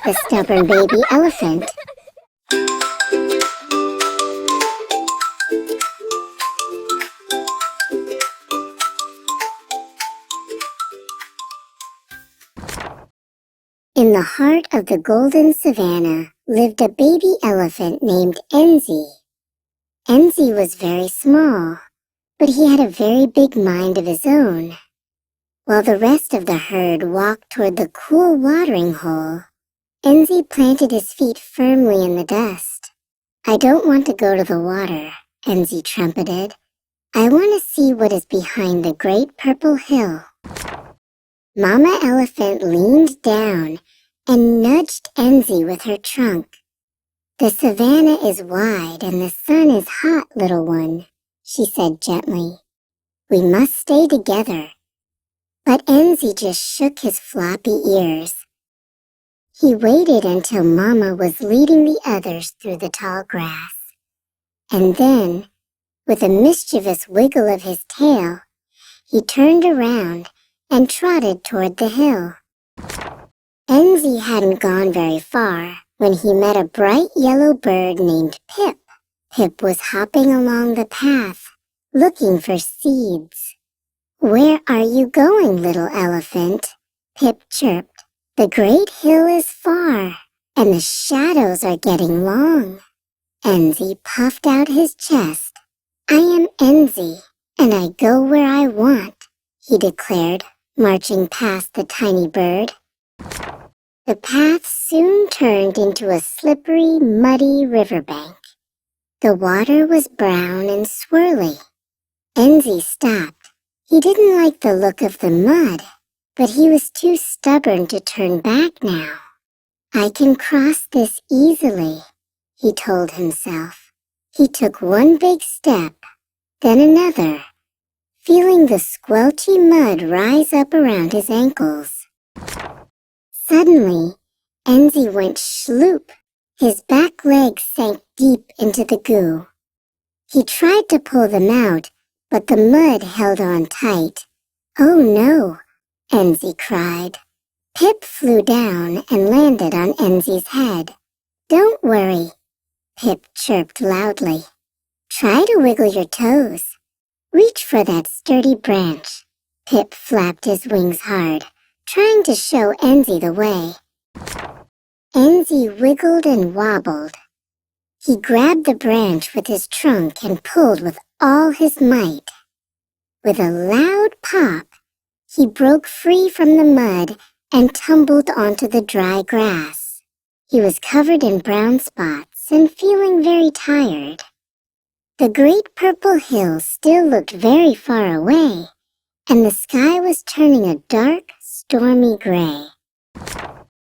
the stubborn baby elephant. In the heart of the golden savannah lived a baby elephant named Enzi. Enzi was very small, but he had a very big mind of his own. While the rest of the herd walked toward the cool watering hole, Enzi planted his feet firmly in the dust. "I don't want to go to the water," Enzi trumpeted. "I want to see what is behind the great purple hill." Mama Elephant leaned down and nudged Enzi with her trunk. "The savannah is wide and the sun is hot, little one," she said gently. "We must stay together." But Enzi just shook his floppy ears. He waited until Mama was leading the others through the tall grass. And then, with a mischievous wiggle of his tail, he turned around and trotted toward the hill. Enzi hadn't gone very far when he met a bright yellow bird named Pip. Pip was hopping along the path, looking for seeds. "Where are you going, little elephant?" Pip chirped. "The great hill is far, and the shadows are getting long." Enzi puffed out his chest. "I am Enzi, and I go where I want," he declared, marching past the tiny bird. The path soon turned into a slippery, muddy riverbank. The water was brown and swirly. Enzi stopped. He didn't like the look of the mud, but he was too stubborn to turn back now. "I can cross this easily," he told himself. He took one big step, then another, feeling the squelchy mud rise up around his ankles. Suddenly, Enzi went shloop. His back legs sank deep into the goo. He tried to pull them out, but the mud held on tight. "Oh no!" Enzi cried. Pip flew down and landed on Enzi's head. "Don't worry," Pip chirped loudly. "Try to wiggle your toes. Reach for that sturdy branch." Pip flapped his wings hard, trying to show Enzi the way. Enzi wiggled and wobbled. He grabbed the branch with his trunk and pulled with all his might. With a loud pop, he broke free from the mud and tumbled onto the dry grass. He was covered in brown spots and feeling very tired. The great purple hill still looked very far away, and the sky was turning a dark, stormy gray.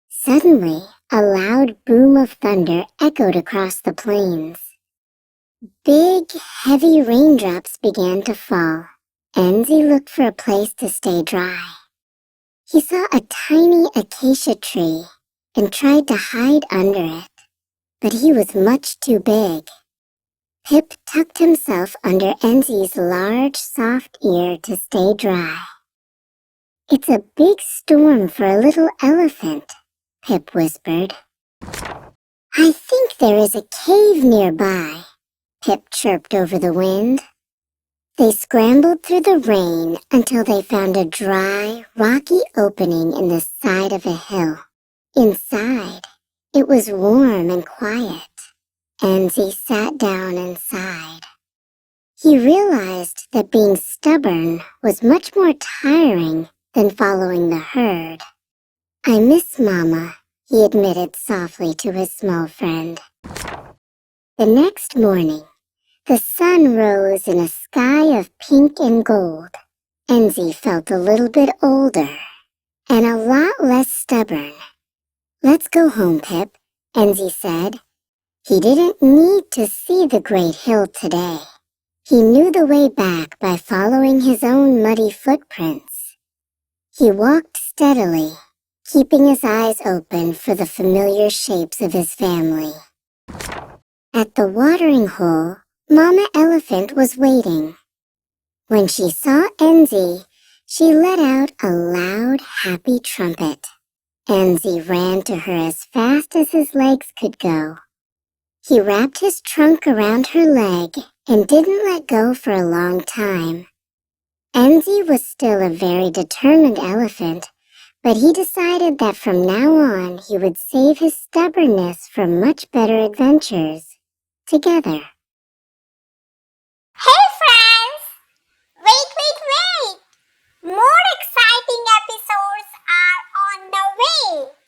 Suddenly, a loud boom of thunder echoed across the plains. Big, heavy raindrops began to fall. Enzi looked for a place to stay dry. He saw a tiny acacia tree and tried to hide under it, but he was much too big. Pip tucked himself under Enzi's large, soft ear to stay dry. "It's a big storm for a little elephant," Pip whispered. "I think there is a cave nearby," Pip chirped over the wind. They scrambled through the rain until they found a dry, rocky opening in the side of a hill. Inside, it was warm and quiet. Enzi sat down and sighed. He realized that being stubborn was much more tiring than following the herd. "I miss Mama," he admitted softly to his small friend. The next morning, the sun rose in a sky of pink and gold. Enzi felt a little bit older and a lot less stubborn. "Let's go home, Pip," Enzi said. He didn't need to see the great hill today. He knew the way back by following his own muddy footprints. He walked steadily, keeping his eyes open for the familiar shapes of his family. At the watering hole, Mama Elephant was waiting. When she saw Enzi, she let out a loud, happy trumpet. Enzi ran to her as fast as his legs could go. He wrapped his trunk around her leg and didn't let go for a long time. Enzi was still a very determined elephant, but he decided that from now on he would save his stubbornness for much better adventures together. Hey friends! Wait! More exciting episodes are on the way!